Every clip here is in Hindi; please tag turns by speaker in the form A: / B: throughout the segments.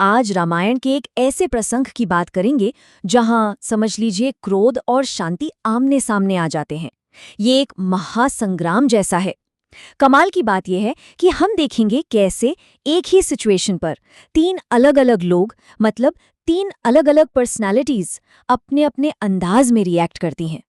A: आज रामायण के एक ऐसे प्रसंग की बात करेंगे जहां समझ लीजिए क्रोध और शांति आमने सामने आ जाते हैं। ये एक महासंग्राम जैसा है। कमाल की बात यह है कि हम देखेंगे कैसे एक ही सिचुएशन पर तीन अलग अलग लोग मतलब तीन अलग अलग पर्सनालिटीज अपने अपने अंदाज में रिएक्ट करती हैं।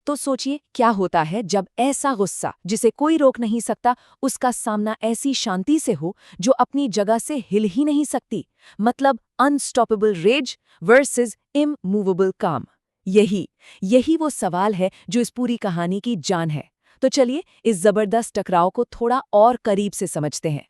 B: तो सोचिए क्या होता है जब ऐसा गुस्सा जिसे कोई रोक नहीं सकता उसका सामना ऐसी शांति से हो जो अपनी जगह से हिल ही नहीं सकती। मतलब अनस्टॉपेबल रेज वर्सेस इमूवेबल काम। यही यही वो सवाल है जो इस पूरी कहानी की जान है। तो चलिए इस जबरदस्त टकराव को थोड़ा और करीब से समझते हैं।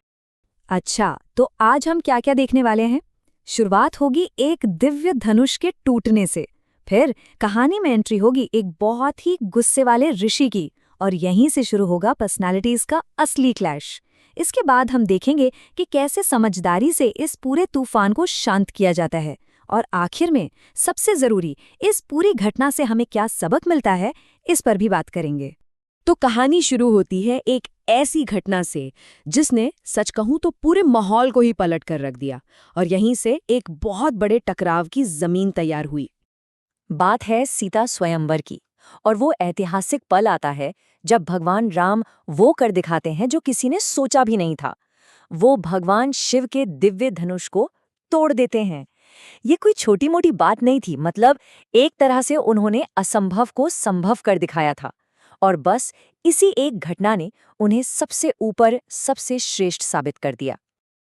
A: अच्छा, तो आज हम क्या क्या देखने वाले हैं? शुरुआत होगी एक दिव्य धनुष के टूटने से। फिर कहानी में एंट्री होगी एक बहुत ही गुस्से वाले ऋषि की, और यहीं से शुरू होगा पर्सनालिटीज का असली क्लैश। इसके बाद हम देखेंगे कि कैसे समझदारी से इस पूरे तूफान को शांत किया जाता है। और आखिर में सबसे जरूरी, इस पूरी घटना से हमें क्या सबक मिलता है, इस पर भी बात करेंगे।
B: तो कहानी शुरू होती है एक ऐसी घटना से जिसने सच कहूं तो पूरे माहौल को ही पलट कर रख दिया, और यहीं से एक बहुत बड़े टकराव की जमीन तैयार हुई। बात है सीता स्वयंवर की, और वो ऐतिहासिक पल आता है जब भगवान राम वो कर दिखाते हैं जो किसी ने सोचा भी नहीं था। वो भगवान शिव के दिव्य धनुष को तोड़ देते हैं। ये कोई छोटी मोटी बात नहीं थी, मतलब एक तरह से उन्होंने असंभव को संभव कर दिखाया था। और बस इसी एक घटना ने उन्हें सबसे ऊपर सबसे श्रेष्ठ साबित कर दिया।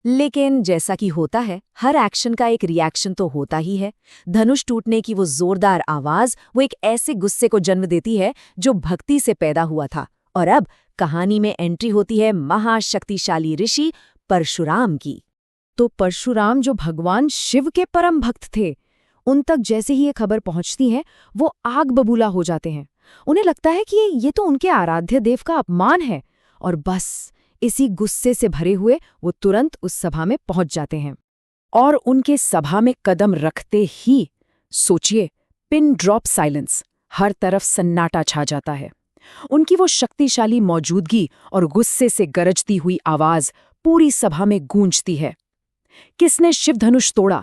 B: लेकिन जैसा कि होता है, हर एक्शन का एक रिएक्शन तो होता ही है। धनुष टूटने की वो जोरदार आवाज वो एक ऐसे गुस्से को जन्म देती है जो भक्ति से पैदा हुआ था। और अब कहानी में एंट्री होती है महाशक्तिशाली ऋषि परशुराम की। तो परशुराम जो भगवान शिव के परम भक्त थे, उन तक जैसे ही ये खबर पहुंचती है वो आग बबूला हो जाते हैं। उन्हें लगता है कि ये तो उनके आराध्य देव का अपमान है, और बस इसी गुस्से से भरे हुए वो तुरंत उस सभा में पहुंच जाते हैं। और उनके सभा में कदम रखते ही सोचिए, पिन ड्रॉप साइलेंस, हर तरफ सन्नाटा छा जाता है। उनकी वो शक्तिशाली मौजूदगी और गुस्से से गरजती हुई आवाज पूरी सभा में गूंजती है। किसने शिव धनुष तोड़ा?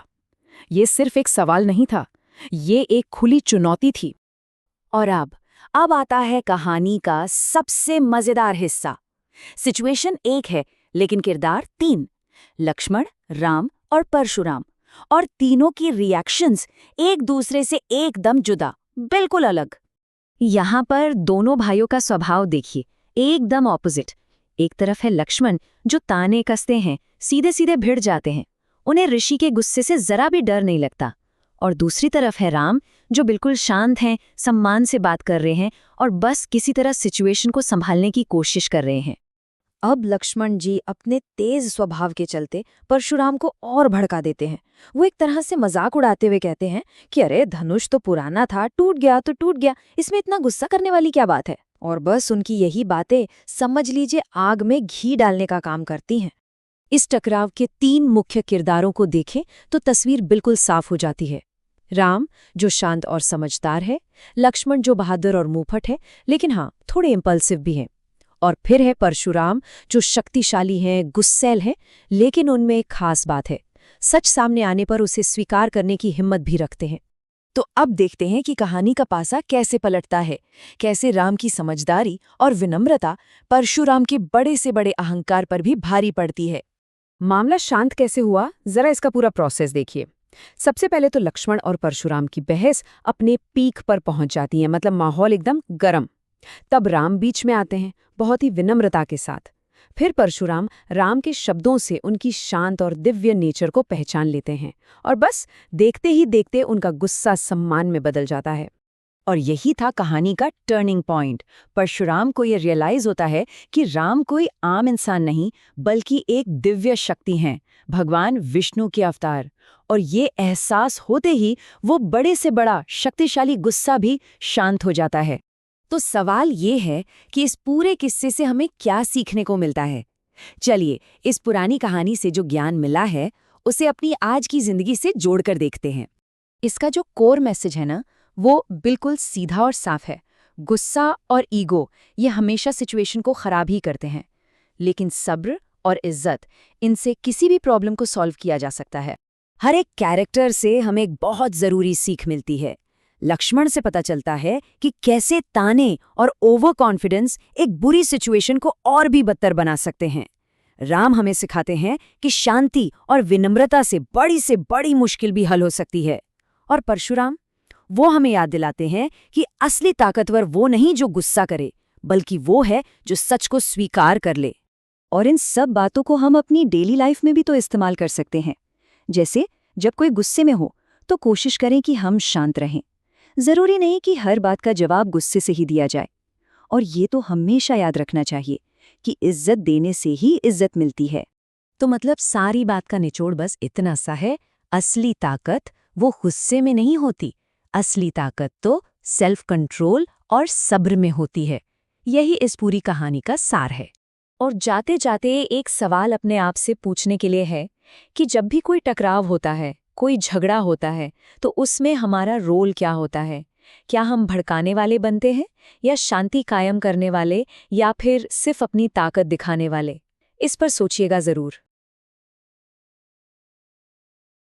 B: ये सिर्फ एक सवाल नहीं था, ये एक खुली चुनौती थी। और अब आता है कहानी का सबसे मजेदार हिस्सा। सिचुएशन एक है लेकिन किरदार तीन, लक्ष्मण, राम और परशुराम। और तीनों की रिएक्शंस एक दूसरे से एकदम जुदा, बिल्कुल अलग। यहाँ पर दोनों भाइयों का स्वभाव देखिए, एकदम ऑपोजिट। एक तरफ है लक्ष्मण जो ताने कसते हैं, सीधे सीधे भिड़ जाते हैं, उन्हें ऋषि के गुस्से से जरा भी डर नहीं लगता। और दूसरी तरफ है राम जो बिल्कुल शांत हैं, सम्मान से बात कर रहे हैं और बस किसी तरह सिचुएशन को संभालने की कोशिश कर रहे हैं। अब लक्ष्मण जी अपने तेज स्वभाव के चलते परशुराम को और भड़का देते हैं। वो एक तरह से मजाक उड़ाते हुए कहते हैं कि अरे धनुष तो पुराना था, टूट गया तो टूट गया, इसमें इतना गुस्सा करने वाली क्या बात है। और बस उनकी यही बातें समझ लीजिए आग में घी डालने का काम करती हैं। इस टकराव के तीन मुख्य किरदारों को देखें तो तस्वीर बिल्कुल साफ हो जाती है। राम जो शांत और समझदार है, लक्ष्मण जो बहादुर और मुंहफट है लेकिन हाँ थोड़े इम्पल्सिव भी हैं, और फिर है परशुराम जो शक्तिशाली हैं, गुस्सैल हैं, लेकिन उनमें एक खास बात है, सच सामने आने पर उसे स्वीकार करने की हिम्मत भी रखते हैं। तो अब देखते हैं कि कहानी का पासा कैसे पलटता है, कैसे राम की समझदारी और विनम्रता परशुराम के बड़े से बड़े अहंकार पर भी भारी पड़ती है। मामला शांत कैसे हुआ, जरा इसका पूरा प्रोसेस देखिए। सबसे पहले तो लक्ष्मण और परशुराम की बहस अपने पीक पर पहुंच जाती है, मतलब माहौल एकदम गर्म। तब राम बीच में आते हैं, बहुत ही विनम्रता के साथ। फिर परशुराम राम के शब्दों से उनकी शांत और दिव्य नेचर को पहचान लेते हैं, और बस देखते ही देखते उनका गुस्सा सम्मान में बदल जाता है। और यही था कहानी का टर्निंग पॉइंट। परशुराम को ये रियलाइज होता है कि राम कोई आम इंसान नहीं बल्कि एक दिव्य शक्ति हैं, भगवान विष्णु के अवतार। और ये एहसास होते ही वो बड़े से बड़ा शक्तिशाली गुस्सा भी शांत हो जाता है। तो सवाल ये है कि इस पूरे किस्से से हमें क्या सीखने को मिलता है। चलिए इस पुरानी कहानी से जो ज्ञान मिला है उसे अपनी आज की जिंदगी से जोड़कर देखते हैं। इसका जो कोर मैसेज है ना, वो बिल्कुल सीधा और साफ है। गुस्सा और ईगो ये हमेशा सिचुएशन को खराब ही करते हैं, लेकिन सब्र और इज्जत, इनसे किसी भी प्रॉब्लम को सॉल्व किया जा सकता है। हर एक कैरेक्टर से हमें एक बहुत जरूरी सीख मिलती है। लक्ष्मण से पता चलता है कि कैसे ताने और ओवर कॉन्फिडेंस एक बुरी सिचुएशन को और भी बदतर बना सकते हैं। राम हमें सिखाते हैं कि शांति और विनम्रता से बड़ी मुश्किल भी हल हो सकती है। और परशुराम, वो हमें याद दिलाते हैं कि असली ताकतवर वो नहीं जो गुस्सा करे, बल्कि वो है जो सच को स्वीकार कर ले।
A: और इन सब बातों को हम अपनी डेली लाइफ में भी तो इस्तेमाल कर सकते हैं। जैसे जब कोई गुस्से में हो तो कोशिश करें कि हम शांत रहें। जरूरी नहीं कि हर बात का जवाब गुस्से से ही दिया जाए। और ये तो हमेशा याद रखना चाहिए कि इज्जत देने से ही इज्जत मिलती है।
B: तो मतलब सारी बात का निचोड़ बस इतना सा है, असली ताकत वो गुस्से में नहीं होती, असली ताकत तो सेल्फ कंट्रोल और सब्र में होती है। यही इस पूरी कहानी का सार है।
A: और जाते जाते एक सवाल अपने आप से पूछने के लिए है कि जब भी कोई टकराव होता है, कोई झगड़ा होता है, तो उसमें हमारा रोल क्या होता है? क्या हम भड़काने वाले बनते हैं या शांति कायम करने वाले, या फिर सिर्फ अपनी ताकत दिखाने वाले? इस पर सोचिएगा जरूर।